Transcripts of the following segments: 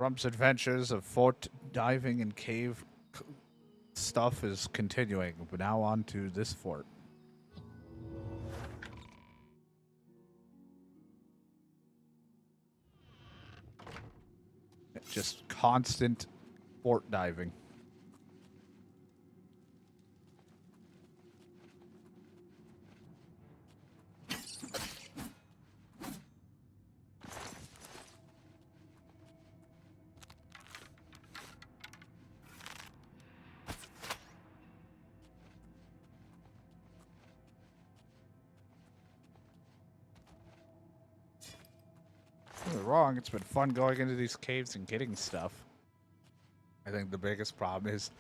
Frump's adventures of fort diving and cave stuff is continuing, but now on to this fort. Just constant fort diving. You're wrong. It's been fun going into these caves and getting stuff. I think the biggest problem is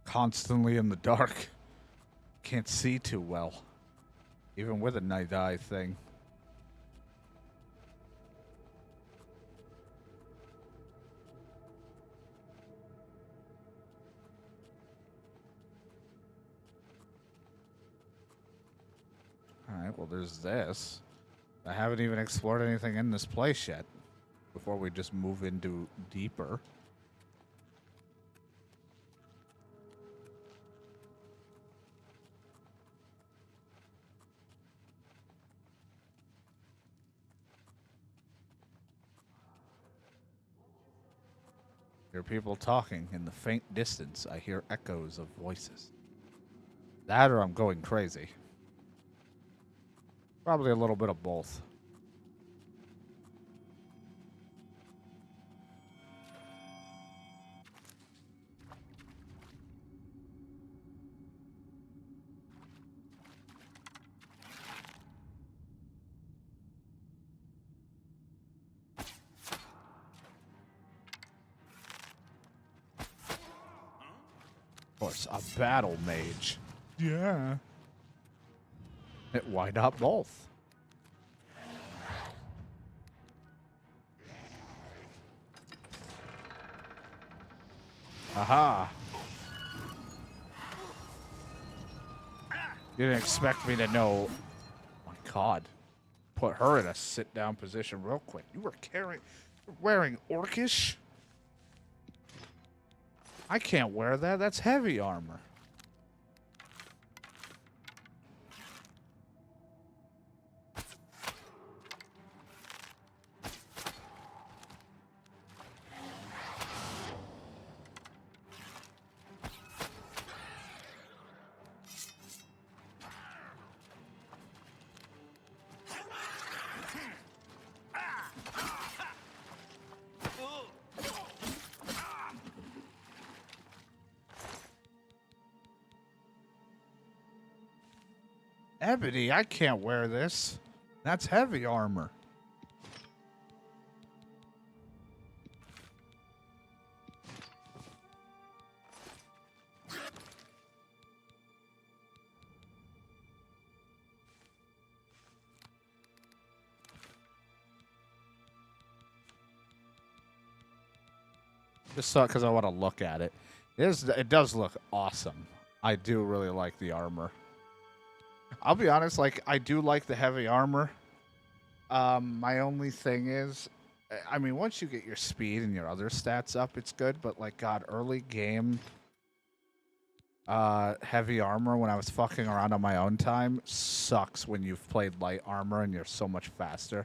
constantly in the dark. Can't see too well. Even with a night eye thing. Alright, well there's this. I haven't even explored anything in this place yet. Before we just move into deeper. Hear people talking. In the faint distance, I hear echoes of voices. That or I'm going crazy. Probably a little bit of both. Of course, a battle mage. Yeah. Why not both? Aha. You didn't expect me to know. Oh my God. Put her in a sit-down position real quick. You were wearing orcish? I can't wear that. That's heavy armor. Ebony, I can't wear this. That's heavy armor. Just because I want to look at it. It does look awesome. I do really like the armor. I'll be honest, like, I do like the heavy armor. My only thing is, I mean, once you get your speed and your other stats up, it's good. But, like, God, early game heavy armor when I was fucking around on my own time sucks when you've played light armor and you're so much faster.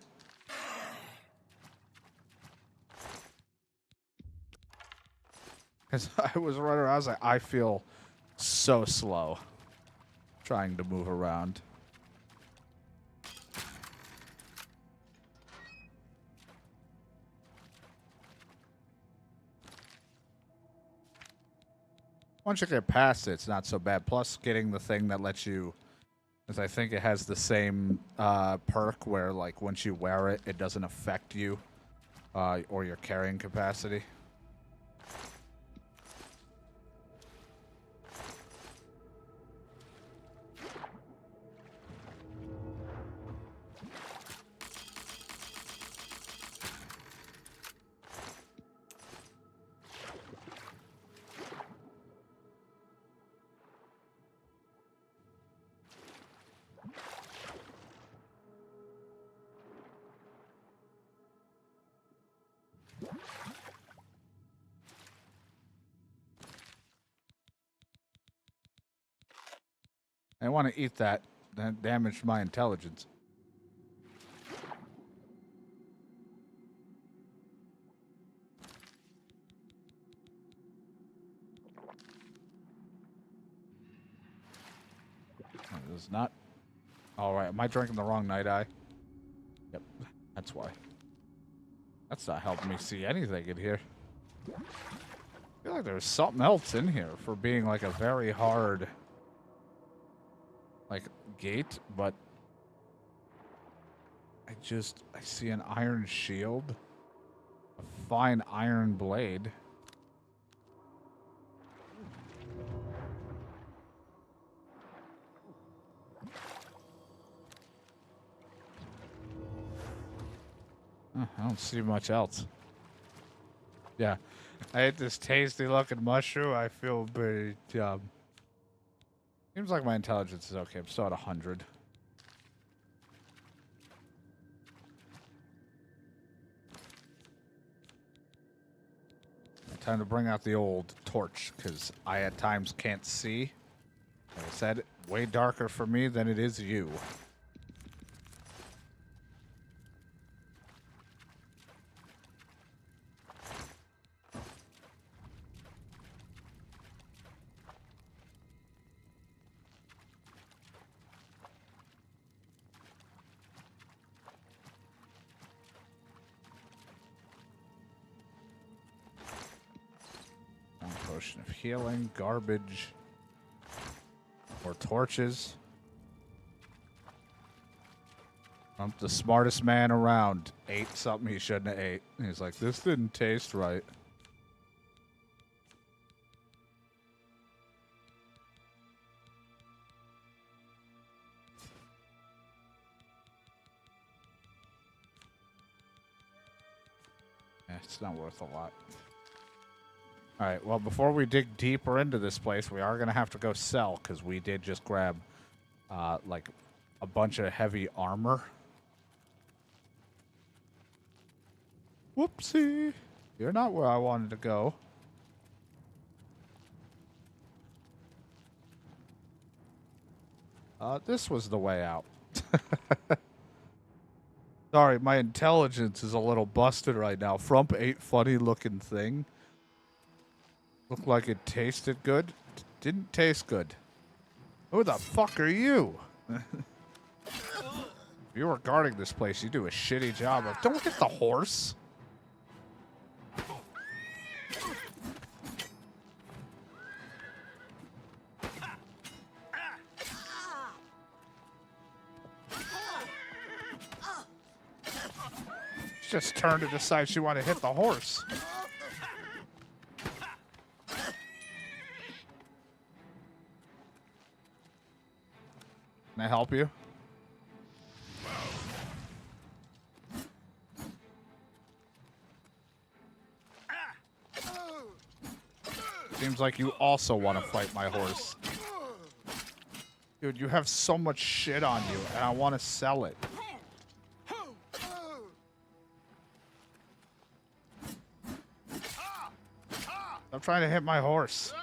Because I was running around, I was like, I feel so slow trying to move around. Once you get past it, it's not so bad. Plus, getting the thing that lets you, because I think it has the same perk where, like, once you wear it, it doesn't affect you or your carrying capacity. I want to eat that. That damaged my intelligence. This is not... Alright, am I drinking the wrong Night Eye? Yep, that's why. That's not helping me see anything in here. I feel like there's something else in here for being like a very hard... like, gate, but... I see an iron shield. A fine iron blade. I don't see much else. Yeah. I ate this tasty looking mushroom. I feel pretty seems like my intelligence is okay. I'm still at 100. Time to bring out the old torch, because I at times can't see. Like I said, way darker for me than it is you. Potion of healing, garbage, or torches. I'm the smartest man around. Ate something he shouldn't have ate. He's like, this didn't taste right. It's not worth a lot. Alright, well, before we dig deeper into this place, we are going to have to go sell, because we did just grab, like, a bunch of heavy armor. Whoopsie! You're not where I wanted to go. This was the way out. Sorry, my intelligence is a little busted right now. Frump ate funny-looking thing. Looked like it tasted good. Didn't taste good. Who the fuck are you? If you were guarding this place, you do a shitty job of... Don't hit the horse! She just turned to decide she wanted to hit the horse. Can I help you? Seems like you also want to fight my horse. Dude, you have so much shit on you, and I want to sell it. I'm trying to hit my horse.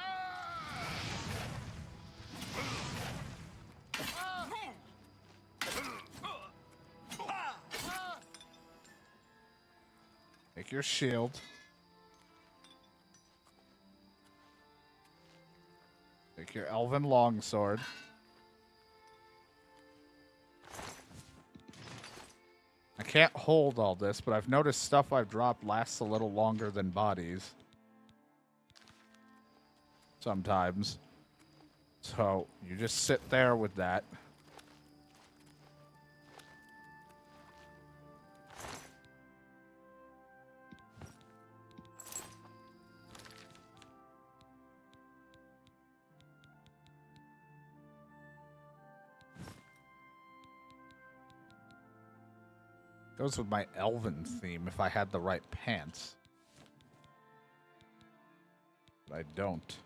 Take your shield. Take your elven longsword. I can't hold all this, but I've noticed stuff I've dropped lasts a little longer than bodies. Sometimes. So, you just sit there with that. Goes with my elven theme if I had the right pants. But I don't.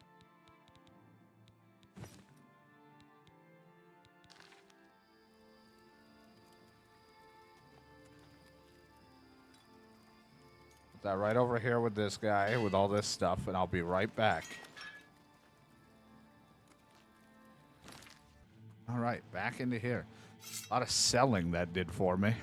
Put that right over here with this guy, with all this stuff, and I'll be right back. All right, back into here. A lot of selling that did for me.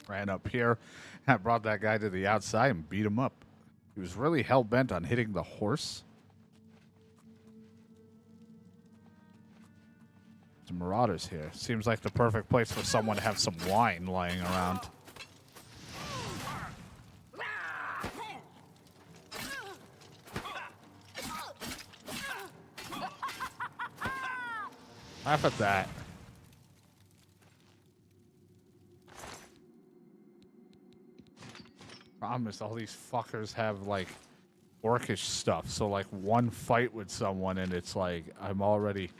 Ran up here. I brought that guy to the outside and beat him up. He was really hell-bent on hitting the horse. Some marauders here. Seems like the perfect place for someone to have some wine lying around. Laugh at that. Promise, all these fuckers have like orcish stuff. So like one fight with someone and it's like I'm already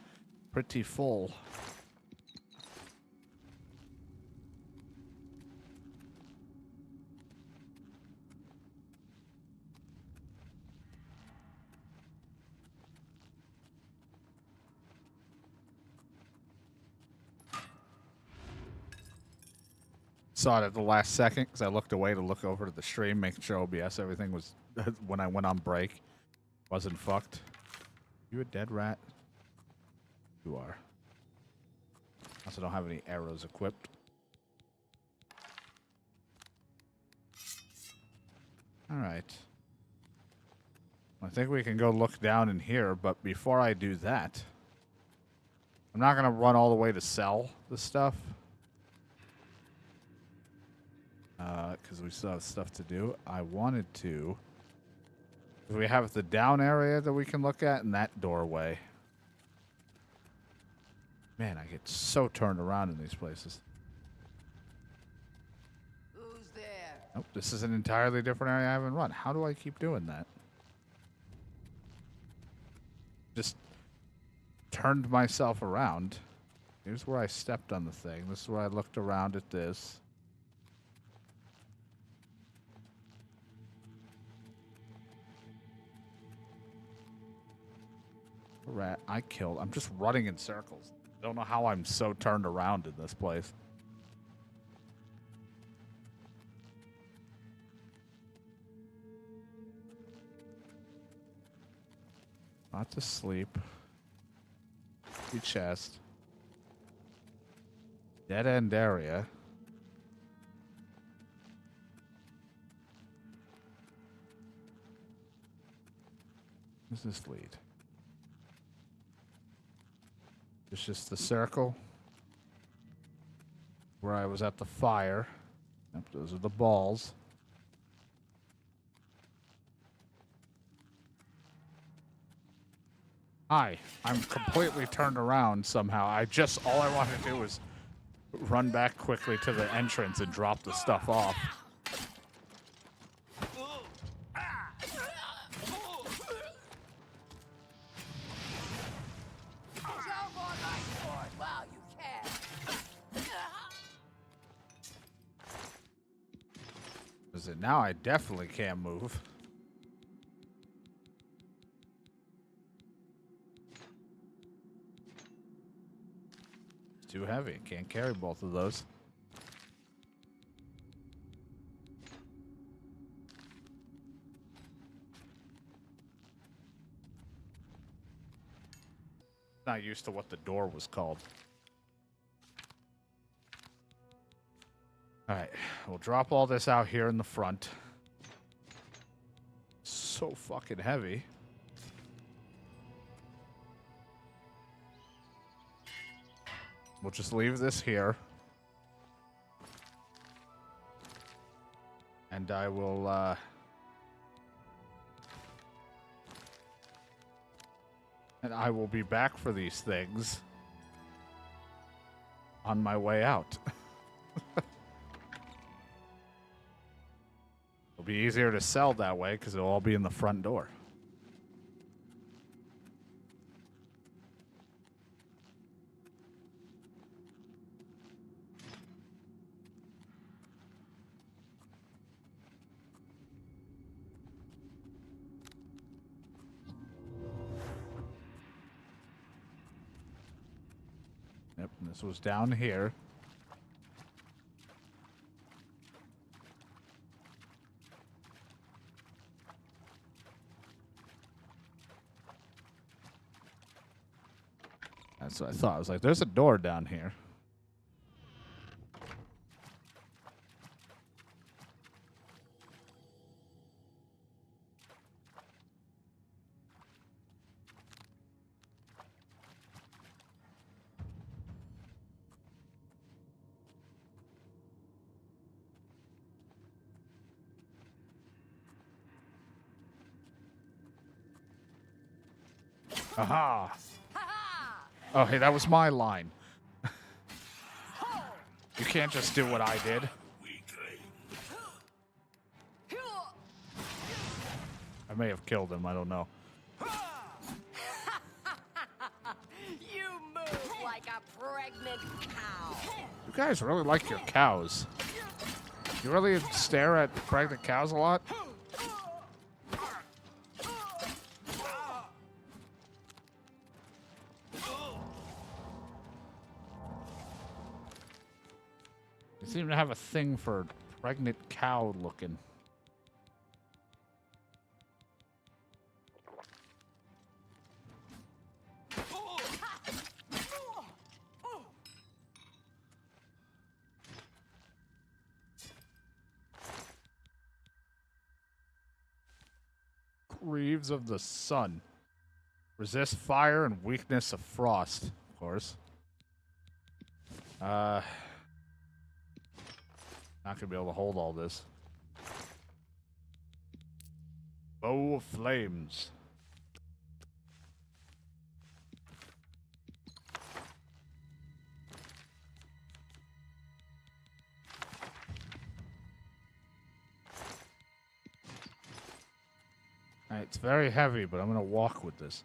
pretty full. Saw it at the last second because I looked away to look over to the stream, making sure OBS everything was when I went on break wasn't fucked. You a dead rat? You are. Also don't have any arrows equipped. All right. I think we can go look down in here, but before I do that, I'm not going to run all the way to sell the stuff. Because we still have stuff to do. I wanted to. We have the down area that we can look at and that doorway. Man, I get so turned around in these places. Who's there? Nope, this is an entirely different area I haven't run. How do I keep doing that? Just turned myself around. Here's where I stepped on the thing. This is where I looked around at this. Rat I killed. I'm just running in circles. Don't know how I'm so turned around in this place. Not to sleep. Empty chest. Dead end area. Where's this lead? It's just the circle where I was at the fire. Yep, those are the balls. Hi, I'm completely turned around somehow. All I wanted to do was run back quickly to the entrance and drop the stuff off. Now I definitely can't move. It's too heavy. Can't carry both of those. Not used to what the door was called. Alright, we'll drop all this out here in the front. So fucking heavy. We'll just leave this here. And I will, and I will be back for these things on my way out. It'll be easier to sell that way because it'll all be in the front door. Yep, and this was down here. That's what I thought. I was like, there's a door down here. Aha! Oh, hey, that was my line. You can't just do what I did. I may have killed him, I don't know. You move like a pregnant cow. You guys really like your cows. You really stare at pregnant cows a lot? You seem to have a thing for pregnant cow looking. Greaves of the sun. Resist fire and weakness of frost, of course. Not gonna be able to hold all this. Bow of flames. It's very heavy, but I'm gonna walk with this.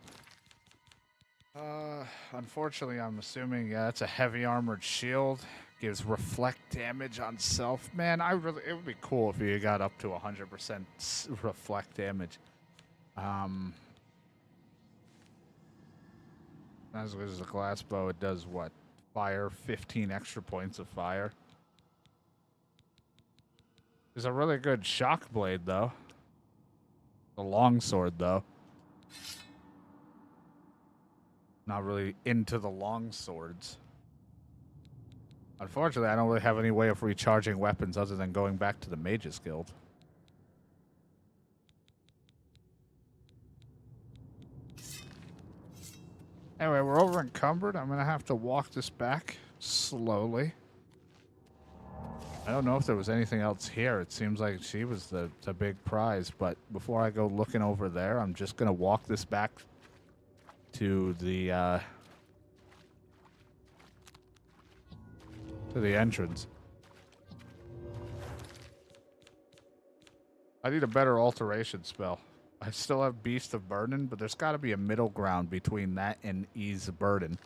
Unfortunately, I'm assuming, yeah, that's a heavy armored shield. Gives reflect damage on self. Man, it would be cool if you got up to 100% reflect damage. As good as a glass bow, it does what? Fire, 15 extra points of fire. There's a really good shock blade, though. The longsword, though. Not really into the longswords. Unfortunately, I don't really have any way of recharging weapons other than going back to the Mages Guild. Anyway, we're over encumbered. I'm going to have to walk this back slowly. I don't know if there was anything else here. It seems like she was the big prize, but before I go looking over there, I'm just going to walk this back to the entrance. I need a better alteration spell. I still have Beast of Burden, but there's got to be a middle ground between that and Ease of Burden.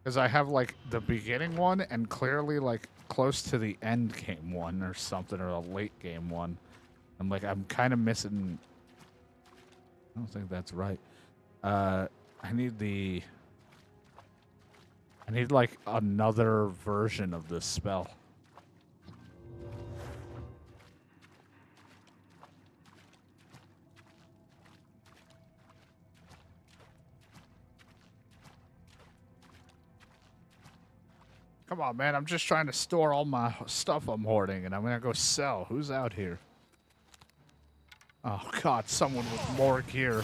Because I have, like, the beginning one and clearly, like, close to the end game one or something, or a late game one. I'm like, I'm kind of missing... I don't think that's right. I need, like, another version of this spell. Come on, man. I'm just trying to store all my stuff I'm hoarding, and I'm going to go sell. Who's out here? Oh, God. Someone with more gear.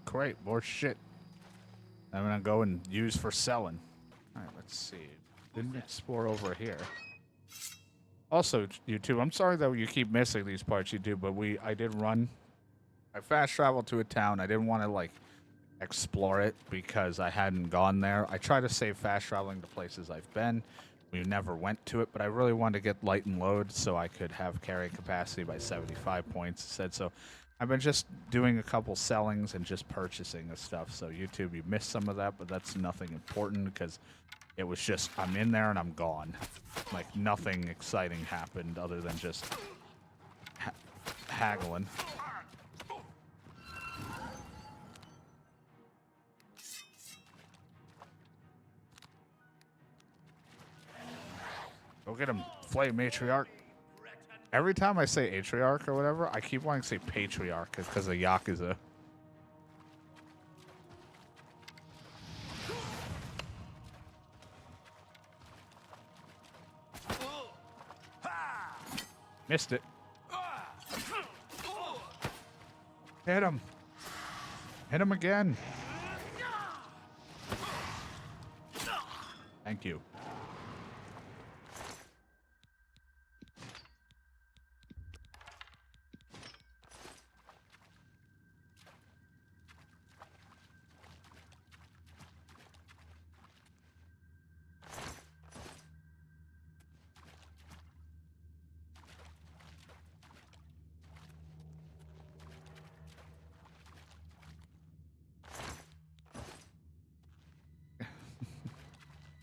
Great, more shit. I'm gonna go and use for selling. All right, let's see. Didn't explore over here. Also, YouTube, I'm sorry that you keep missing these parts, YouTube, but I did run. I fast traveled to a town. I didn't want to, like, explore it because I hadn't gone there. I try to save fast traveling to places I've been. We never went to it, but I really wanted to get light and load so I could have carrying capacity by 75 points. Said so. I've been just doing a couple sellings and just purchasing of stuff. So YouTube, you missed some of that, but that's nothing important because it was just I'm in there and I'm gone. Like nothing exciting happened other than just haggling. Go get him, Flame Matriarch. Every time I say Atriarch or whatever, I keep wanting to say Patriarch because of Yakuza. Missed it. Hit him. Hit him again. Thank you.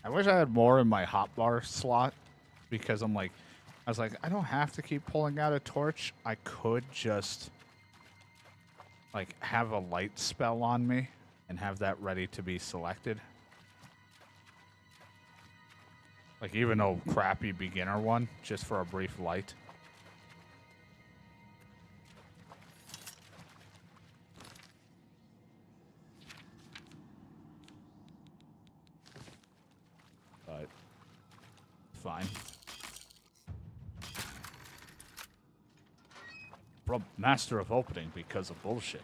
I wish I had more in my hotbar slot because I was like, I don't have to keep pulling out a torch. I could just like have a light spell on me and have that ready to be selected. Like even a crappy beginner one, just for a brief light. But fine. Frump, master of opening because of bullshit.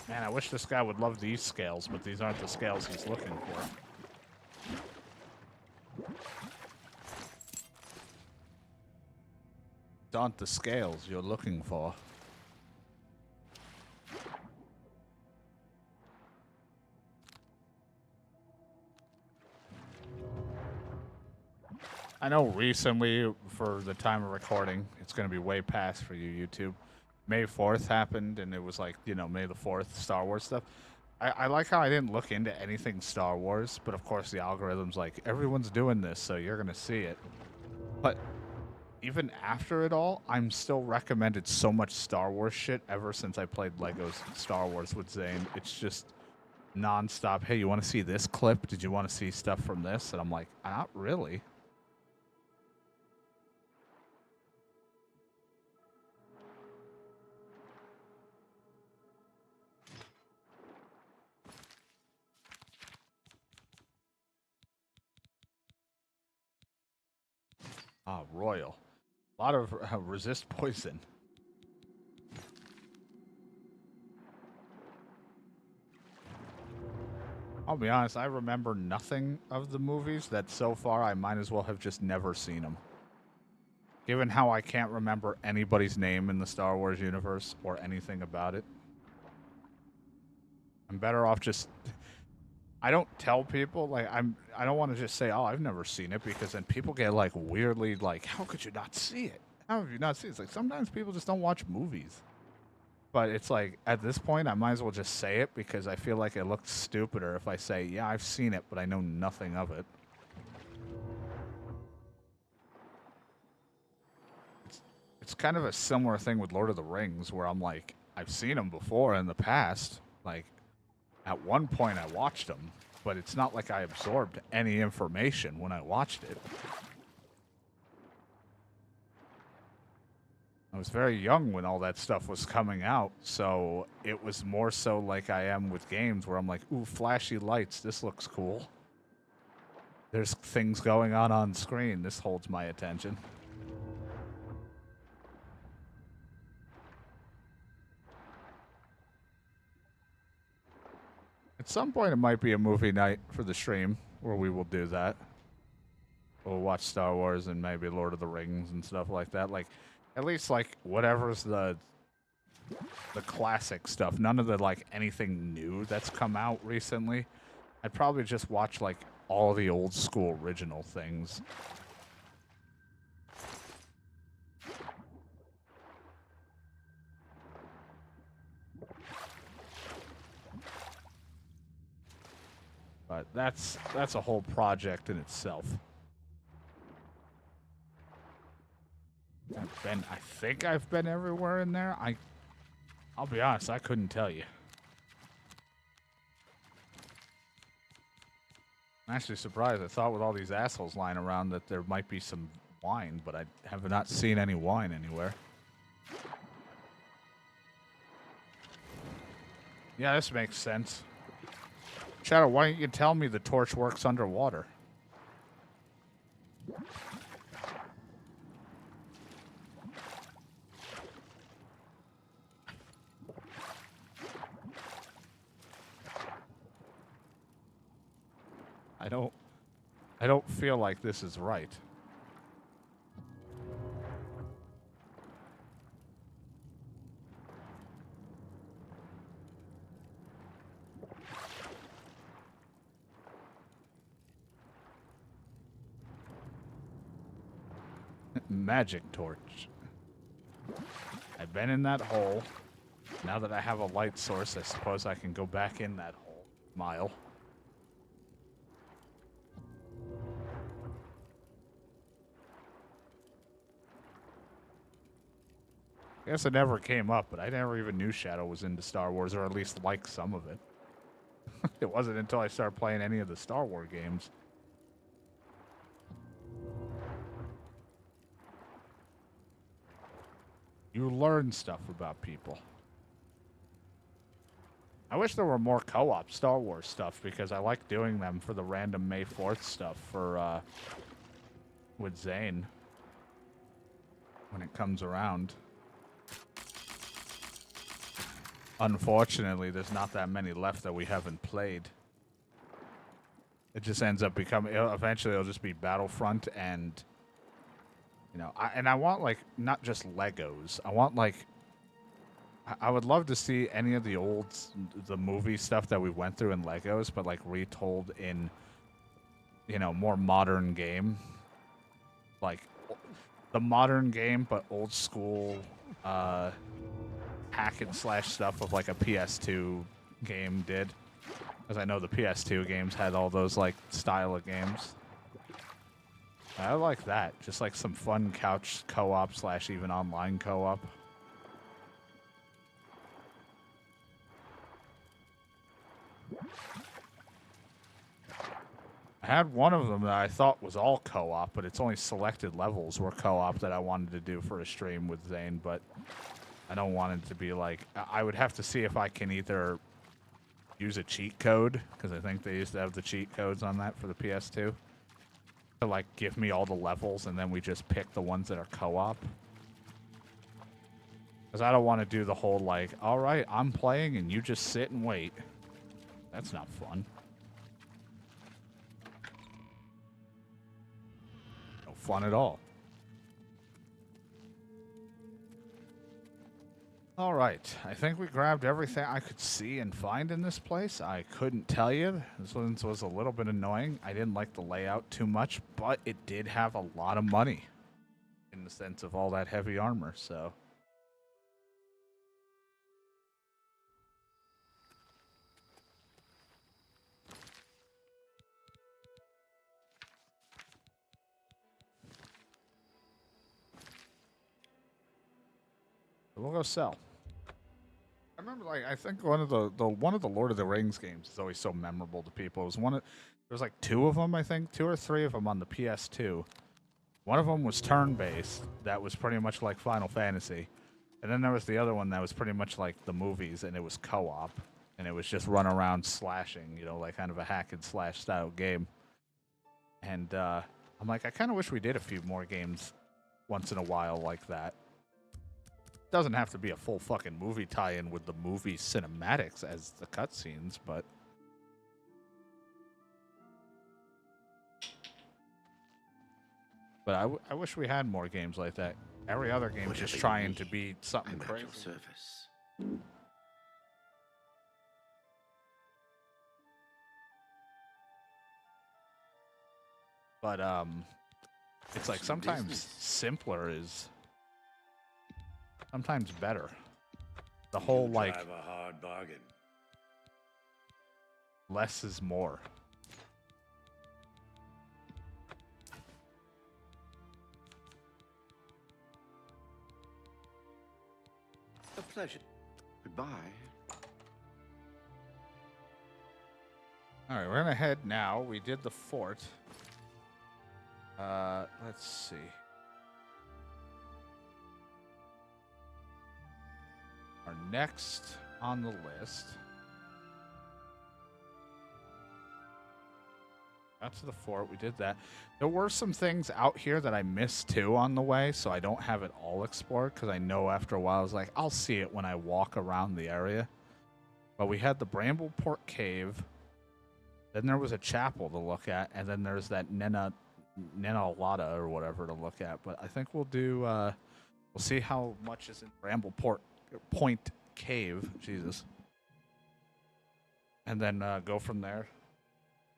Man, I wish this guy would love these scales, but these aren't the scales he's looking for. These aren't the scales you're looking for. I know recently, for the time of recording, it's going to be way past for you, YouTube. May 4th happened, and it was like, you know, May the 4th, Star Wars stuff. I like how I didn't look into anything Star Wars, but of course the algorithm's like, everyone's doing this, so you're going to see it. But even after it all, I'm still recommended so much Star Wars shit ever since I played Legos Star Wars with Zane. It's just nonstop. Hey, you want to see this clip? Did you want to see stuff from this? And I'm like, not really. Ah, Royal. A lot of resist poison. I'll be honest, I remember nothing of the movies that so far I might as well have just never seen them. Given how I can't remember anybody's name in the Star Wars universe or anything about it. I'm better off just... I don't tell people, like, I don't want to just say, oh, I've never seen it, because then people get, like, weirdly, like, how could you not see it? How have you not seen it? It's like, sometimes people just don't watch movies. But it's like, at this point, I might as well just say it, because I feel like it looks stupider if I say, yeah, I've seen it, but I know nothing of it. It's kind of a similar thing with Lord of the Rings, where I'm like, I've seen them before in the past, like, at one point I watched them, but it's not like I absorbed any information when I watched it. I was very young when all that stuff was coming out, so it was more so like I am with games where I'm like, ooh, flashy lights, this looks cool. There's things going on screen, this holds my attention. At some point, it might be a movie night for the stream. where we will do that. We'll watch Star Wars and maybe Lord of the Rings and stuff like that. Like, at least like whatever's the classic stuff. None of the like anything new that's come out recently. I'd probably just watch like all the old school original things. But that's a whole project in itself. I think I've been everywhere in there. I'll be honest, I couldn't tell you. I'm actually surprised. I thought with all these assholes lying around that there might be some wine, but I have not seen any wine anywhere. Yeah, this makes sense. Shadow, why don't you tell me the torch works underwater? I don't feel like this is right. Magic torch. I've been in that hole. Now that I have a light source, I suppose I can go back in that hole. Mile. I guess it never came up, but I never even knew Shadow was into Star Wars, or at least liked some of it. It wasn't until I started playing any of the Star Wars games. You learn stuff about people. I wish there were more co-op Star Wars stuff, because I like doing them for the random May 4th stuff for, with Zane. When it comes around. Unfortunately, there's not that many left that we haven't played. It just ends up becoming, eventually it'll just be Battlefront and, you know, I want, like, not just Legos. I want, like, I would love to see any of the movie stuff that we went through in Legos, but, like, retold in, you know, more modern game. Like, the modern game, but old school, hack and slash stuff of like a PS2 game did. Because I know the PS2 games had all those like style of games. I like that. Just like some fun couch co-op slash even online co-op. I had one of them that I thought was all co-op, but it's only selected levels were co-op that I wanted to do for a stream with Zane, but I don't want it to be like... I would have to see if I can either use a cheat code, because I think they used to have the cheat codes on that for the PS2, to like give me all the levels and then we just pick the ones that are co-op. Because I don't want to do the whole like, alright, I'm playing and you just sit and wait. That's not fun. No fun at all. Alright, I think we grabbed everything I could see and find in this place. I couldn't tell you. This one was a little bit annoying. I didn't like the layout too much, but it did have a lot of money. In the sense of all that heavy armor, so... we'll go sell. I remember, like, I think one of the Lord of the Rings games is always so memorable to people. It was there was like two of them, I think, 2 or 3 of them on the PS2. One of them was turn-based, that was pretty much like Final Fantasy. And then there was the other one that was pretty much like the movies, and it was co-op. And it was just run around slashing, you know, like kind of a hack and slash style game. And I'm like, I kind of wish we did a few more games once in a while like that. Doesn't have to be a full fucking movie tie-in with the movie cinematics as the cutscenes, but But I wish we had more games like that. Every other game is just Whatever you trying to need, be something I'm at crazy. your service. But it's like Some sometimes business. simpler is sometimes better. The whole You like drive a hard bargain. less is more. A pleasure. Goodbye. All right, we're gonna head now. We did the fort. Let's see. Our next on the list. Got to the fort. We did that. There were some things out here that I missed too on the way, so I don't have it all explored because I know after a while I was like, I'll see it when I walk around the area. But we had the Brambleport cave. Then there was a chapel to look at, and then there's that Nenalata or whatever to look at. But I think we'll do. We'll see how much is in Brambleport Point Cave. Jesus. And then go from there.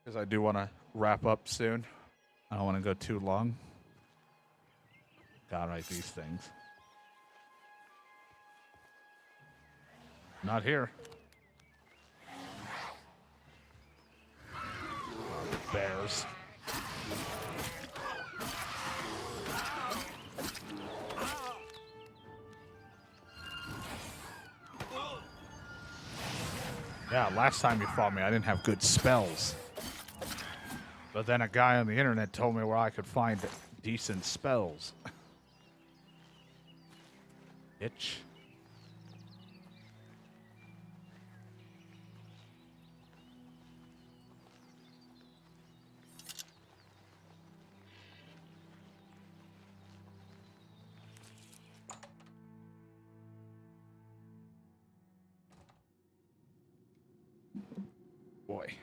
Because I do want to wrap up soon. I don't want to go too long. Gotta write these things. Not here. Bears. Yeah, last time you fought me, I didn't have good spells. But then a guy on the internet told me where I could find decent spells. Bitch. Boy.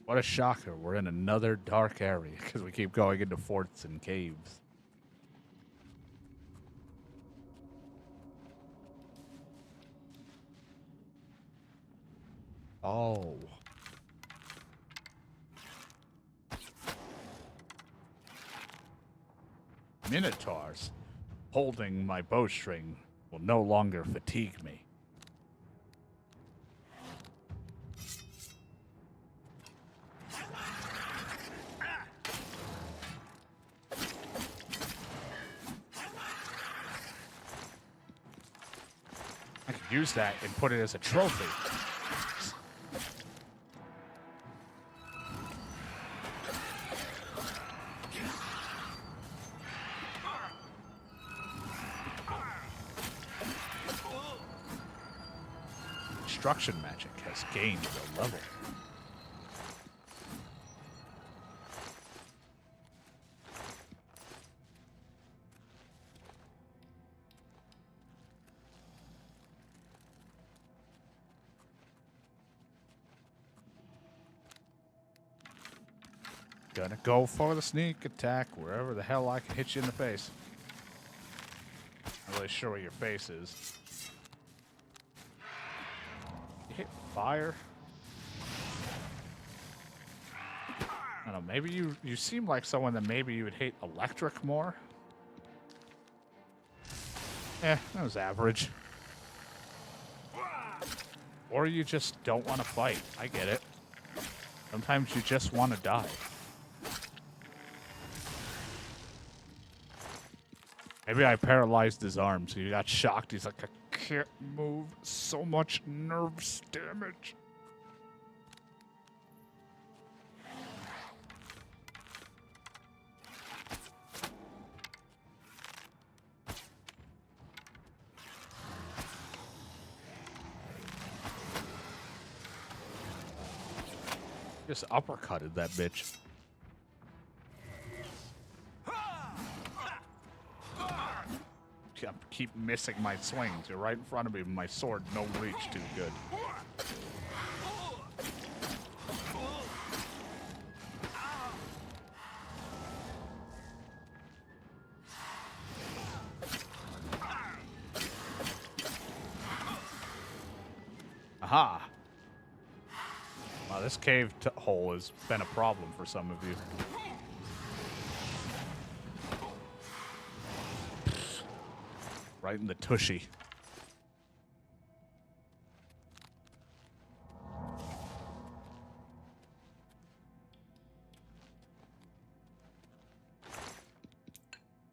What a shocker. We're in another dark area because we keep going into forts and caves. Oh. Minotaurs holding my bowstring will no longer fatigue me. I could use that and put it as a trophy. Destruction magic has gained a level. Gonna go for the sneak attack wherever the hell I can hit you in the face. Not really sure where your face is. You hit fire? I don't know, maybe you seem like someone that maybe you would hate electric more. That was average. Or you just don't want to fight. I get it. Sometimes you just want to die. Maybe I paralyzed his arm, so he got shocked. He's like, I can't move. So much nerves damage. Just uppercutted that bitch. I keep missing my swings. You're right in front of me with my sword. No reach too good. Aha. Wow, this cave hole has been a problem for some of you. Right in the tushy.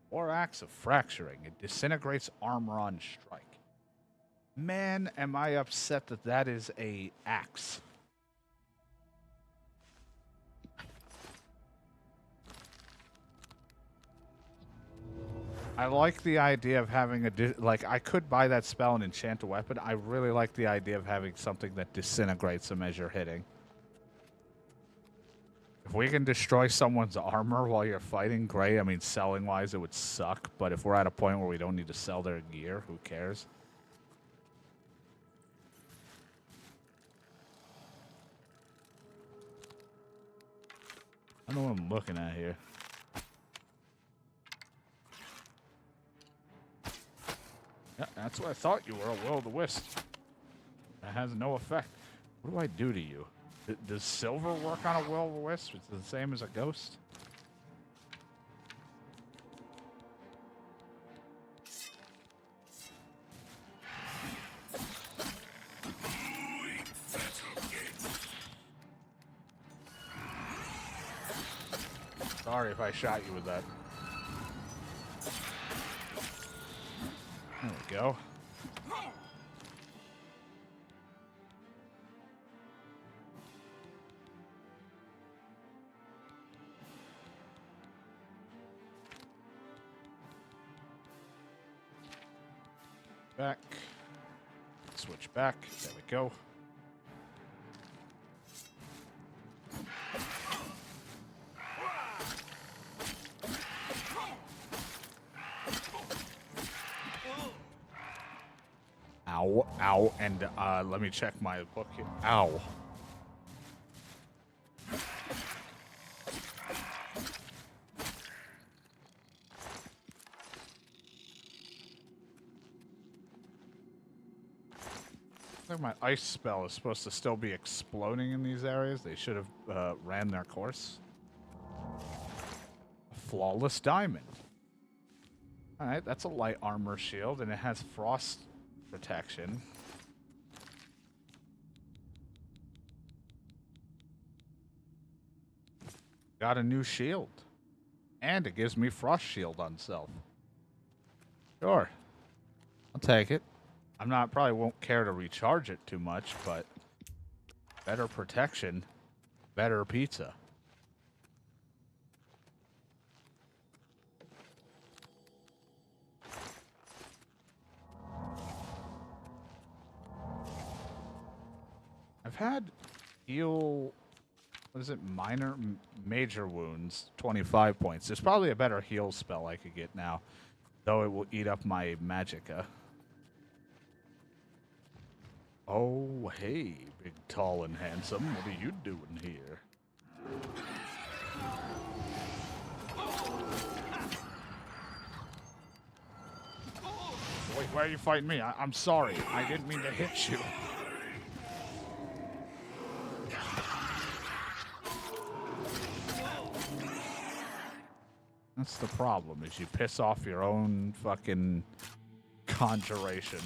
Or axe of fracturing. It disintegrates armor on strike. Man, am I upset that that is a axe. I like the idea of having like, I could buy that spell and enchant a weapon. I really like the idea of having something that disintegrates them as you're hitting. If we can destroy someone's armor while you're fighting, great. I mean, selling-wise, it would suck. But if we're at a point where we don't need to sell their gear, who cares? I don't know what I'm looking at here. Yeah, that's what I thought you were, a will-o'-the-wisp. That has no effect. What do I do to you? Does silver work on a will-o'-the-wisp? It's the same as a ghost? Sorry if I shot you with that. There we go. Back. Switch back. There we go. Ow, ow, and let me check my book here. Ow. I think my ice spell is supposed to still be exploding in these areas. They should have ran their course. A flawless diamond. Alright, that's a light armor shield, and it has frost protection. Got a new shield. And it gives me frost shield on self. Sure. I'll take it. Probably won't care to recharge it too much, but better protection, better pizza. I've had heal, what is it, major wounds, 25 points. There's probably a better heal spell I could get now, though it will eat up my magicka. Oh, hey, big, tall, and handsome. What are you doing here? Wait, why are you fighting me? I'm sorry. I didn't mean to hit you. That's the problem, is you piss off your own fucking conjuration.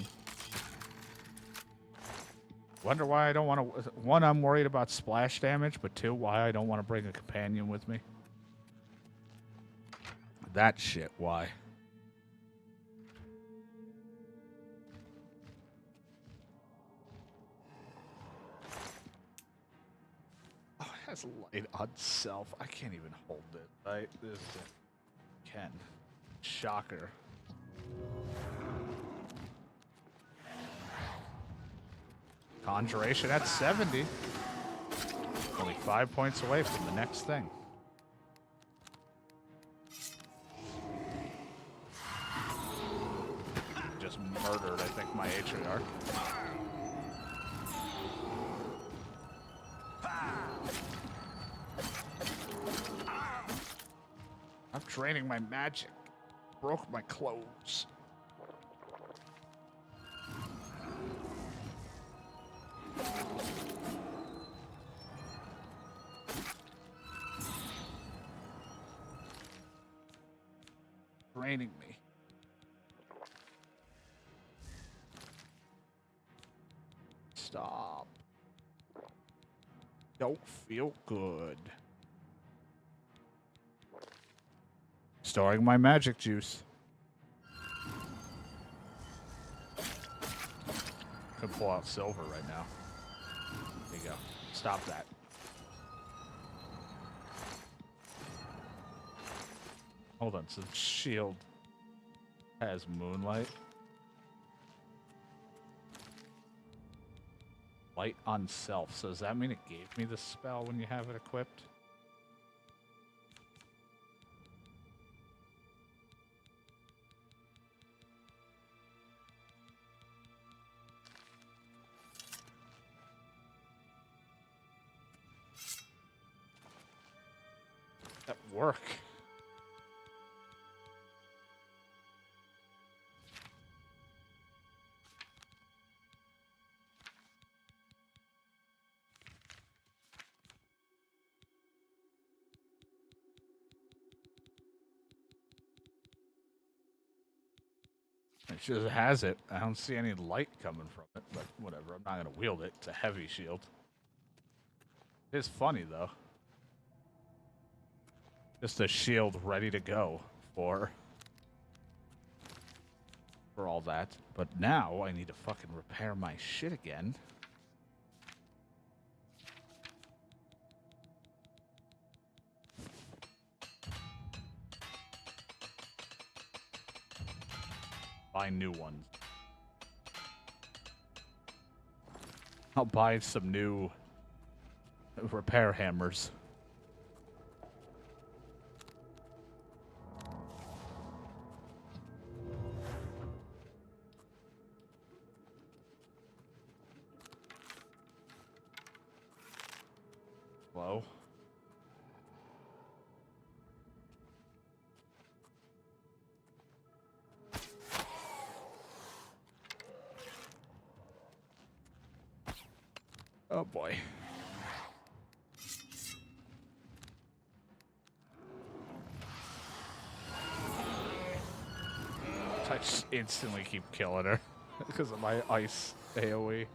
Wonder why I don't want to... One, I'm worried about splash damage, but two, why I don't want to bring a companion with me. That shit, why? Oh, it has light on self. I can't even hold it, right? This is a... Ken. Shocker. Conjuration at 70. Only 5 points away from the next thing. Just murdered, I think, my Atriarch. I'm draining my magic. Broke my clothes. draining me. Stop. Don't feel good. Storing my magic juice. Could pull out silver right now. There you go. Stop that. Hold on, so the shield has moonlight. Light on self. So does that mean it gave me the spell when you have it equipped? That work. It just has it. I don't see any light coming from it, but whatever. I'm not going to wield it. It's a heavy shield. It is funny, though. Just a shield ready to go for all that. But now I need to fucking repair my shit again. Buy new ones. I'll buy some new repair hammers. Hello? Oh boy. I just instantly keep killing her because of my ice AoE.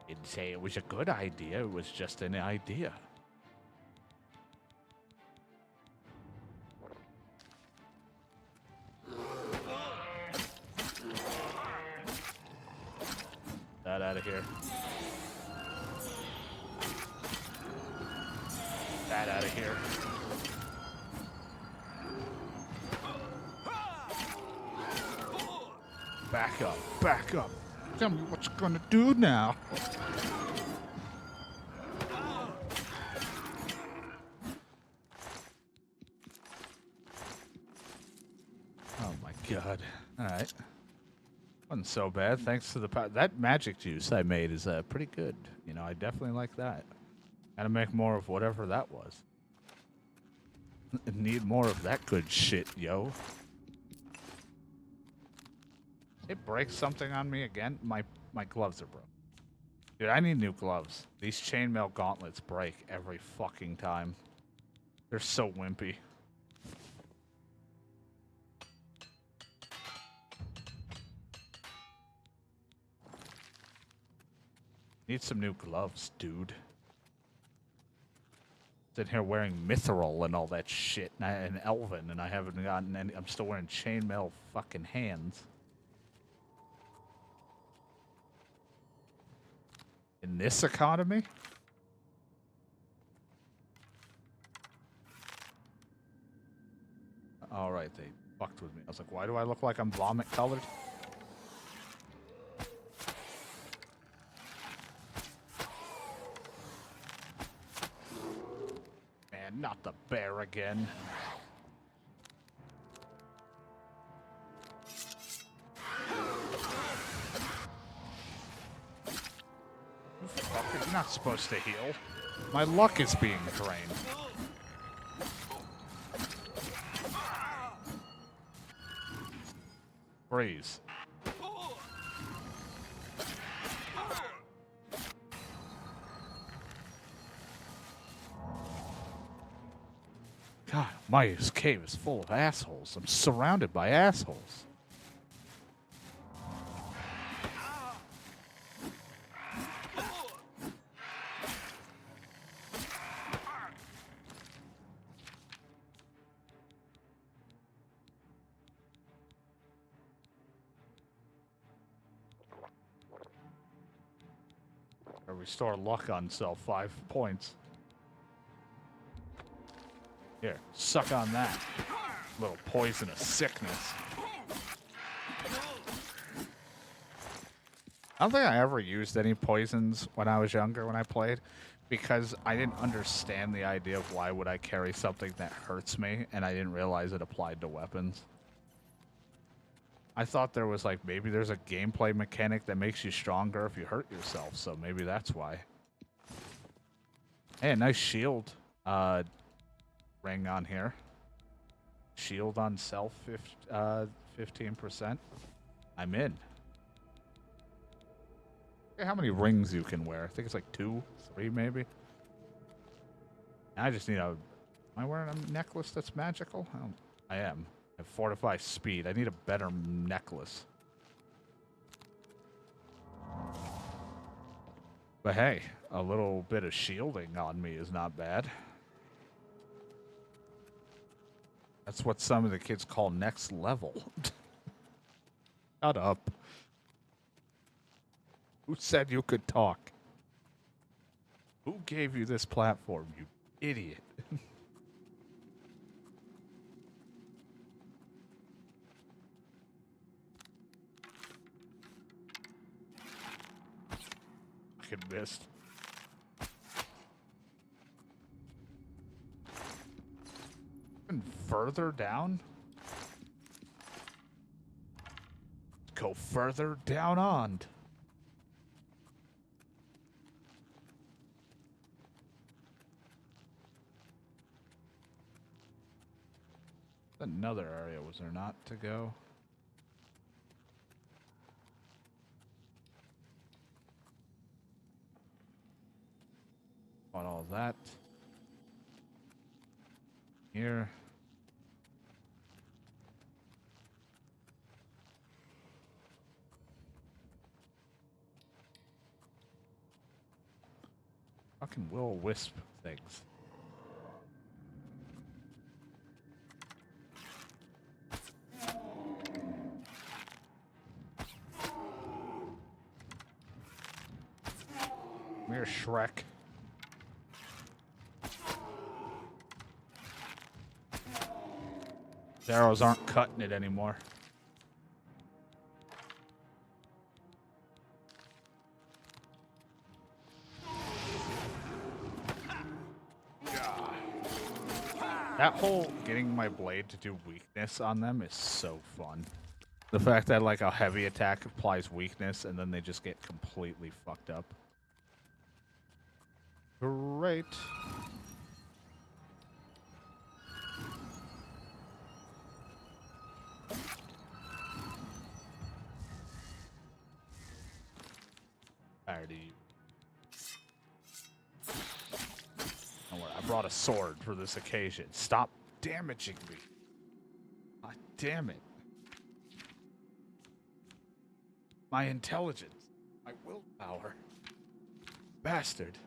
Didn't say it was a good idea, it was just an idea. That out of here. That out of here. Back up, back up. Tell me what you're gonna do now. Oh my god. Alright. Wasn't so bad, thanks to the that magic juice I made is pretty good. You know, I definitely like that. Gotta make more of whatever that was. Need more of that good shit, yo. It breaks something on me again. My gloves are broken. Dude, I need new gloves. These chainmail gauntlets break every fucking time. They're so wimpy. Need some new gloves, dude. Sitting here wearing mithril and all that shit, and elven, and I haven't gotten any. I'm still wearing chainmail fucking hands. In this economy? Alright, they fucked with me. I was like, why do I look like I'm vomit colored? Man, not the bear again. Fucker, you're not supposed to heal. My luck is being drained. Freeze. My cave is full of assholes. I'm surrounded by assholes. Restore luck on self 5 points. Here, suck on that. Little poisonous sickness. I don't think I ever used any poisons when I was younger when I played because I didn't understand the idea of why would I carry something that hurts me, and I didn't realize it applied to weapons. I thought there was like maybe there's a gameplay mechanic that makes you stronger if you hurt yourself, so maybe that's why. Hey, a nice shield ring on here. Shield on self 15%. I'm in. Okay, how many rings you can wear? I think it's like 2, 3 maybe. I just need a... Am I wearing a necklace that's magical? I am. I have fortify speed. I need a better necklace. But hey, a little bit of shielding on me is not bad. That's what some of the kids call next level. Shut up. Who said you could talk? Who gave you this platform, you idiot? Fucking missed. Even further down? Go further down on. Another area, was there not, to go? Want all that. Here. Fucking will-o-wisp things. Come here, Shrek. The arrows aren't cutting it anymore. That whole getting my blade to do weakness on them is so fun. The fact that like a heavy attack applies weakness and then they just get completely fucked up. Great. Tired of you. Don't worry, I brought a sword for this occasion. Stop damaging me. God damn it. My intelligence. My willpower. Bastard.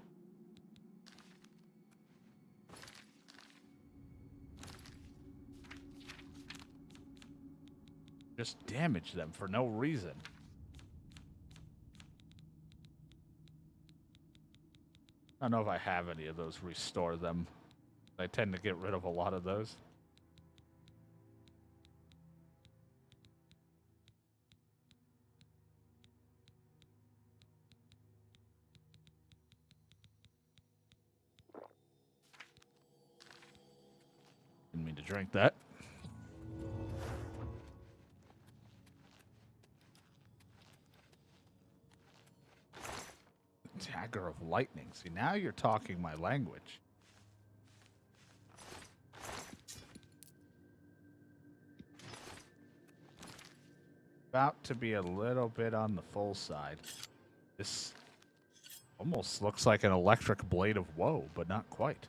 Just damage them for no reason. I don't know if I have any of those restore them. I tend to get rid of a lot of those. Didn't mean to drink that. Dagger of lightning. See, now you're talking my language. About to be a little bit on the full side. This almost looks like an electric blade of woe, but not quite.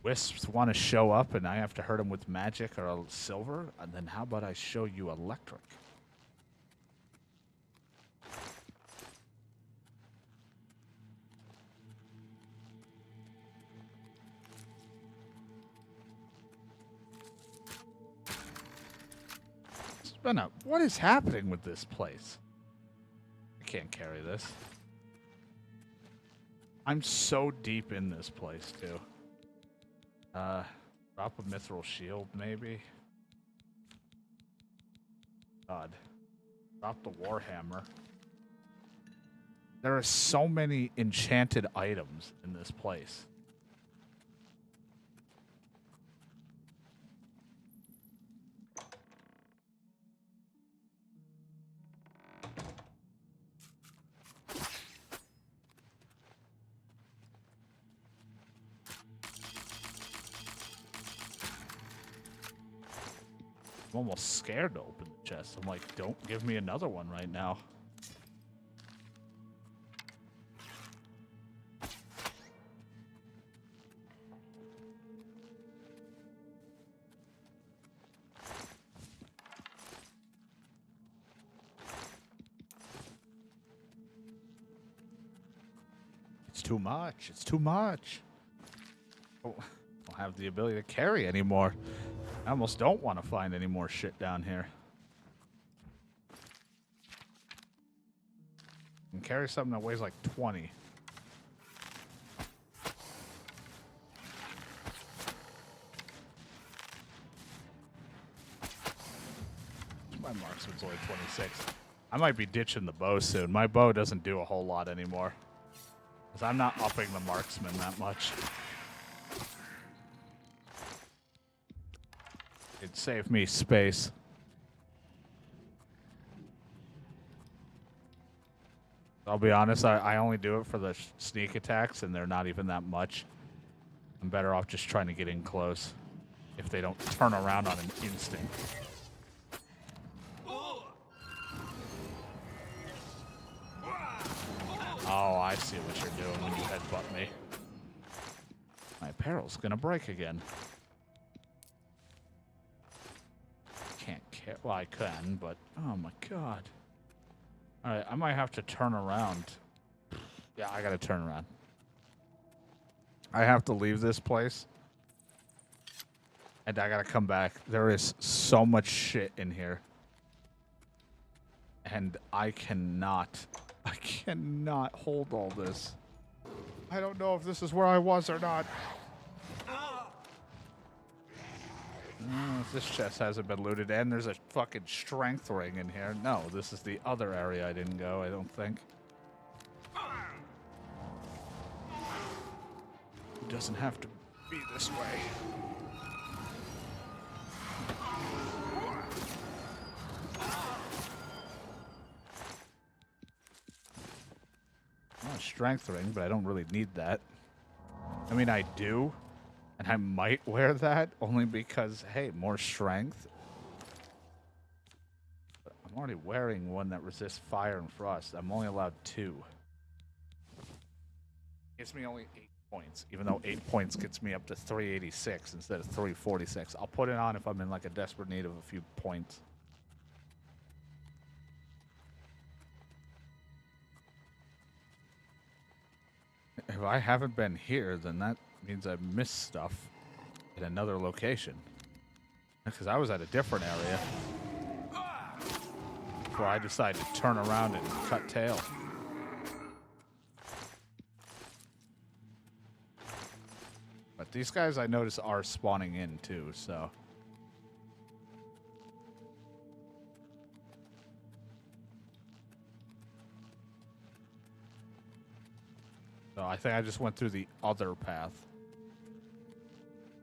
Wisps want to show up and I have to hurt them with magic or a silver? And then how about I show you electric? What is happening with this place? I can't carry this. I'm so deep in this place, too. Drop a mithril shield, maybe? God. Drop the warhammer. There are so many enchanted items in this place. I'm almost scared to open the chest. I'm like, don't give me another one right now. It's too much. It's too much. Oh, I don't have the ability to carry anymore. I almost don't want to find any more shit down here. I can carry something that weighs like 20. My marksman's only 26. I might be ditching the bow soon. My bow doesn't do a whole lot anymore. Because I'm not upping the marksman that much. It'd save me space. I'll be honest, I only do it for the sneak attacks, and they're not even that much. I'm better off just trying to get in close if they don't turn around on an instinct. Oh, I see what you're doing when you headbutt me. My apparel's gonna break again. Can't care. Well, I can, but oh my god. Alright, I might have to turn around. Yeah, I gotta turn around. I have to leave this place. And I gotta come back. There is so much shit in here. And I cannot hold all this. I don't know if this is where I was or not. This chest hasn't been looted, and there's a fucking strength ring in here. No, this is the other area I didn't go, I don't think. It doesn't have to be this way. Well, a strength ring, but I don't really need that. I mean, I do. And I might wear that only because, hey, more strength. But I'm already wearing one that resists fire and frost. I'm only allowed 2. Gets me only 8 points, even though 8 points gets me up to 386 instead of 346. I'll put it on if I'm in like a desperate need of a few points. If I haven't been here, then that means I missed stuff in another location. Because I was at a different area before I decided to turn around and cut tail. But these guys I notice are spawning in too, so. So I think I just went through the other path.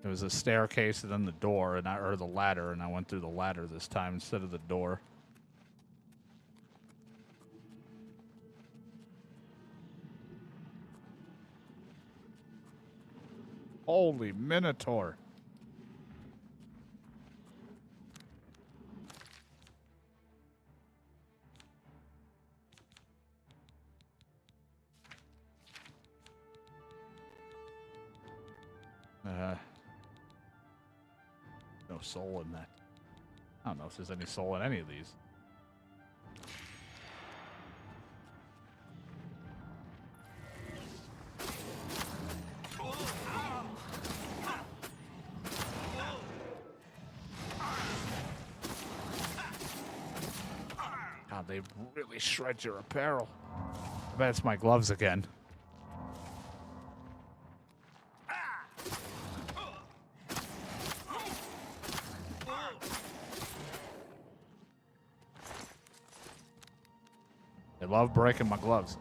It was a staircase and then the door, and or the ladder, and I went through the ladder this time instead of the door. Holy Minotaur. No soul in that. I don't know if there's any soul in any of these. God, they really shred your apparel. I bet it's my gloves again. They love breaking my gloves.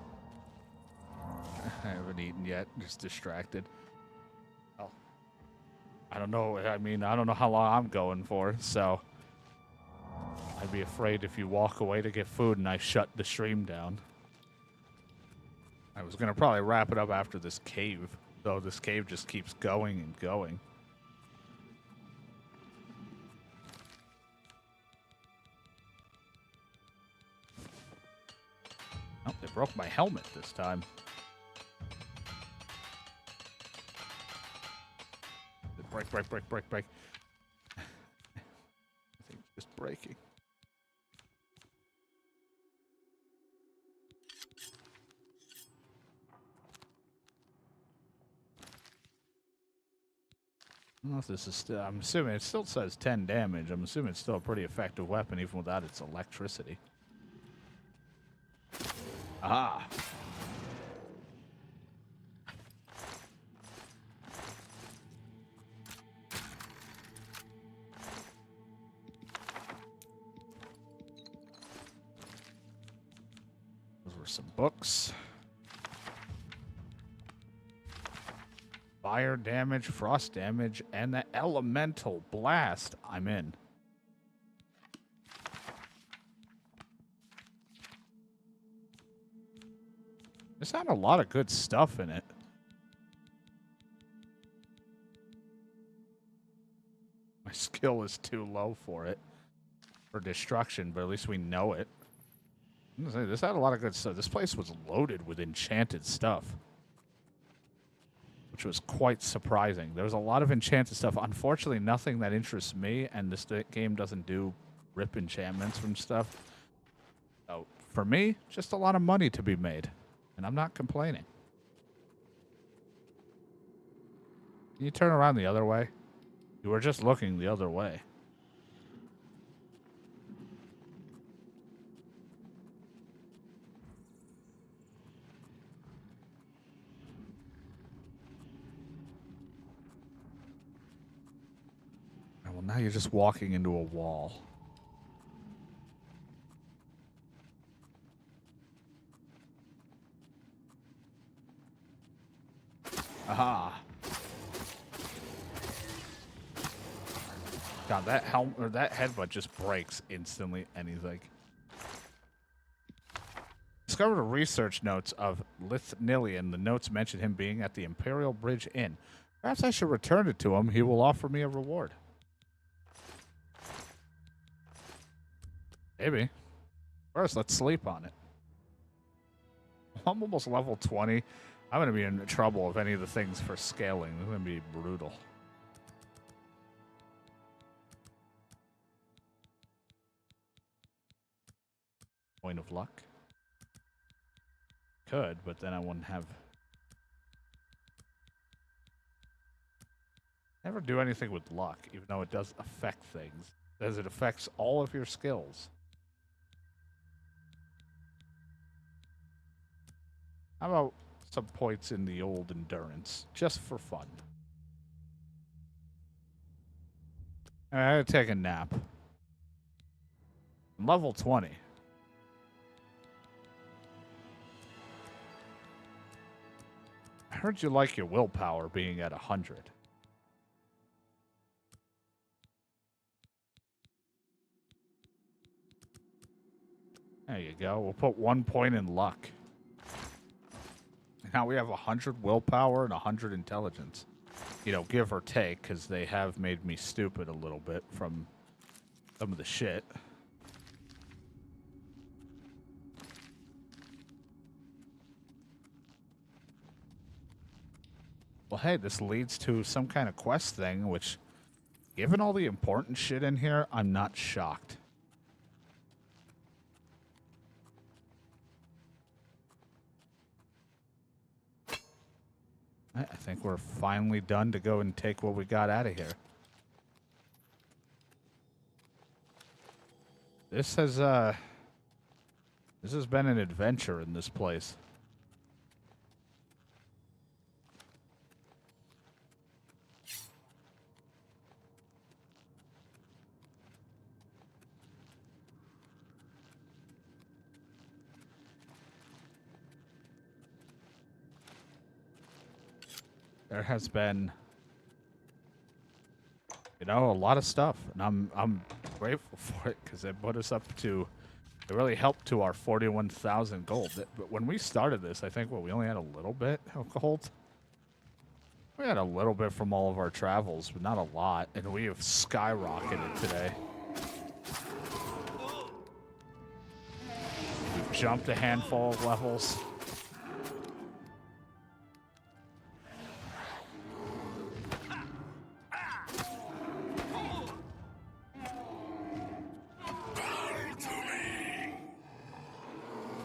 I haven't eaten yet, just distracted. Oh. I don't know, I mean, I don't know how long I'm going for, so I'd be afraid if you walk away to get food and I shut the stream down. I was going to probably wrap it up after this cave, though this cave just keeps going and going. Oh, they broke my helmet this time. Break, break, break, break, break. I think just breaking. I don't know if this is still... I'm assuming it still says 10 damage. I'm assuming it's still a pretty effective weapon even without its electricity. Aha! Those were some books. Fire damage, frost damage, and the elemental blast. I'm in. There's not a lot of good stuff in it. My skill is too low for it. For destruction, but at least we know it. I'm gonna say, this had a lot of good stuff. This place was loaded with enchanted stuff, which was quite surprising. There was a lot of enchanted stuff. Unfortunately, nothing that interests me, and this game doesn't do rip enchantments from stuff. So, for me, just a lot of money to be made, and I'm not complaining. Can you turn around the other way? You were just looking the other way. Well, now you're just walking into a wall. Aha. God, that that headbutt just breaks instantly, and he's like... Discovered research notes of Lithnilian. The notes mention him being at the Imperial Bridge Inn. Perhaps I should return it to him. He will offer me a reward. Maybe. First, let's sleep on it. I'm almost level 20. I'm going to be in trouble if any of the things for scaling. It's going to be brutal. Point of luck. Could, but then I wouldn't have... Never do anything with luck, even though it does affect things, as it affects all of your skills. How about some points in the old endurance, just for fun? I gotta take a nap. I'm level 20. I heard you like your willpower being at 100. There you go. We'll put 1 point in luck. Now we have 100 willpower and 100 intelligence. You know, give or take, because they have made me stupid a little bit from some of the shit. Well, hey, this leads to some kind of quest thing, which, given all the important shit in here, I'm not shocked. I think we're finally done to go and take what we got out of here. This has been an adventure in this place. There has been, you know, a lot of stuff, and I'm grateful for it because it put us up to, it really helped to our 41,000 gold. But when we started this, I think we only had a little bit of gold. We had a little bit from all of our travels, but not a lot, and we have skyrocketed today. We've jumped a handful of levels.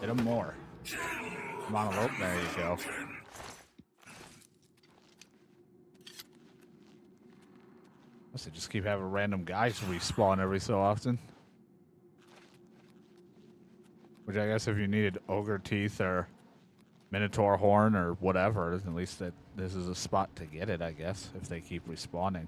Hit him more. Come on, Elope. There you go. Must just keep having random guys respawn every so often. Which I guess if you needed ogre teeth or minotaur horn or whatever, at least that this is a spot to get it, I guess, if they keep respawning.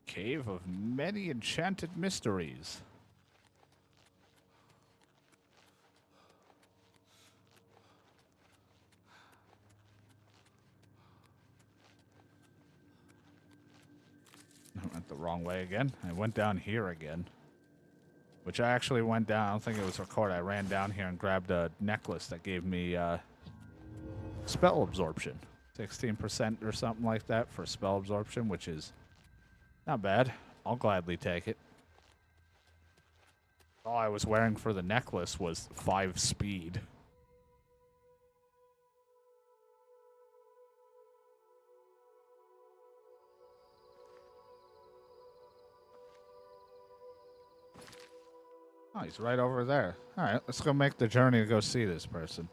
Cave of many enchanted mysteries. I went the wrong way again. I went down here again. Which I actually went down. I don't think it was recorded. I ran down here and grabbed a necklace that gave me spell absorption. 16% or something like that for spell absorption, which is not bad. I'll gladly take it. All I was wearing for the necklace was 5 speed. Oh, he's right over there. All right, let's go make the journey to go see this person.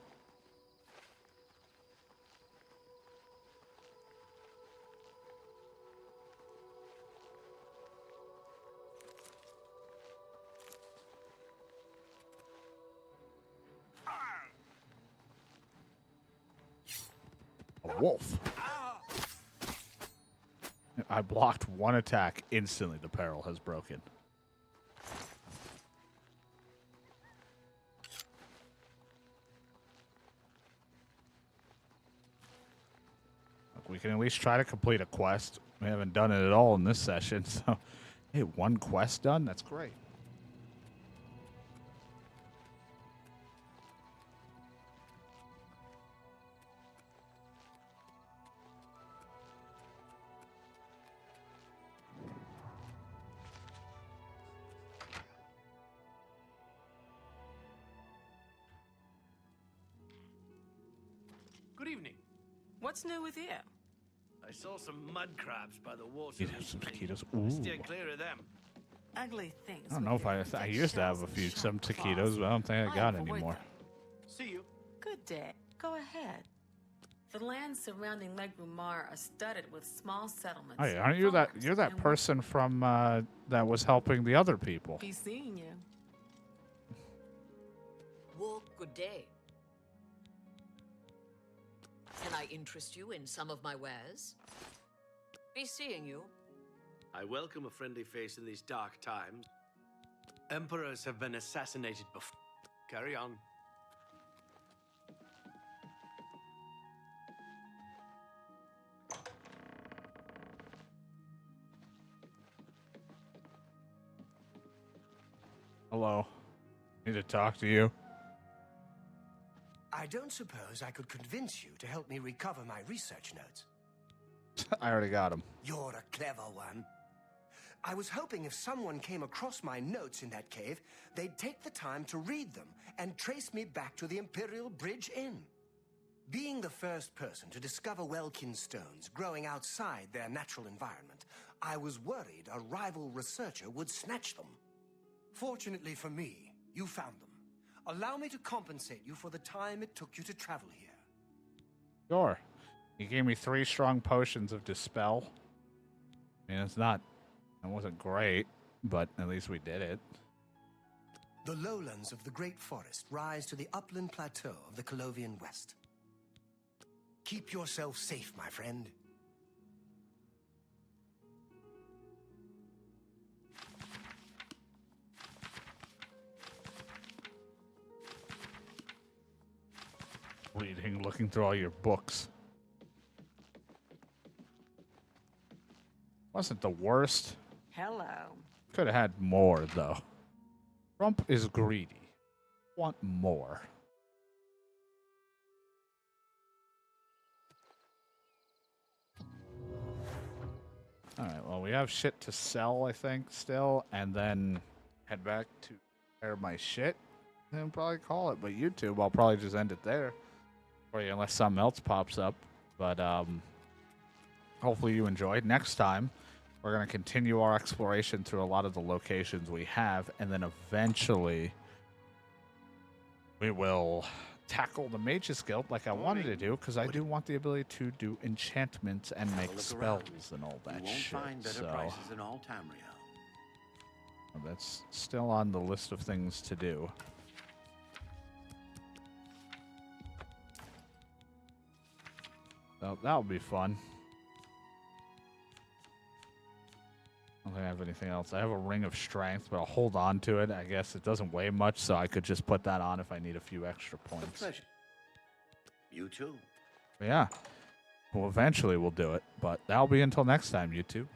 A wolf. I blocked one attack. Instantly, the peril has broken. We can at least try to complete a quest. We haven't done it at all in this session, so... Hey, one quest done? That's great. Good evening. What's new with you? I saw some mud crabs by the water. You'd have some taquitos. Steer Ooh. clear of them. Ugly things. I don't know if I used to have a few, some taquitos, but I don't think I got anymore. See you. Good day. Go ahead. The lands surrounding Lake Rumar are studded with small settlements. Oh, yeah, aren't you that? farms, You're that and person from that was helping the other people. Be seeing you. Well, good day. Can I interest you in some of my wares? Be seeing you. I welcome a friendly face in these dark times. Emperors have been assassinated before. Carry on. Hello. Need to talk to you. I don't suppose I could convince you to help me recover my research notes. I already got him. You're a clever one. I was hoping if someone came across my notes in that cave, they'd take the time to read them and trace me back to the Imperial Bridge Inn. Being the first person to discover Welkin stones growing outside their natural environment, I was worried a rival researcher would snatch them. Fortunately for me, you found them. Allow me to compensate you for the time it took you to travel here. Sure. He gave me 3 strong potions of Dispel. I mean, it wasn't great, but at least we did it. The lowlands of the Great Forest rise to the upland plateau of the Colovian West. Keep yourself safe, my friend. Reading, looking through all your books. Wasn't the worst. Hello. Could have had more, though. Frump is greedy. Want more. Alright, well, we have shit to sell, I think, still. And then head back to repair my shit. And probably call it. But YouTube, I'll probably just end it there. For you, unless something else pops up. But, hopefully you enjoyed. Next time, we're going to continue our exploration through a lot of the locations we have, and then eventually we will tackle the Mage's Guild like I wanted to do, because I do want the ability to do enchantments and make spells and all that shit. So that's still on the list of things to do. So that'll be fun. I don't think I have anything else. I have a Ring of Strength, but I'll hold on to it. I guess it doesn't weigh much, so I could just put that on if I need a few extra points. Pleasure. You too. But yeah. Well, eventually we'll do it, but that'll be until next time, YouTube.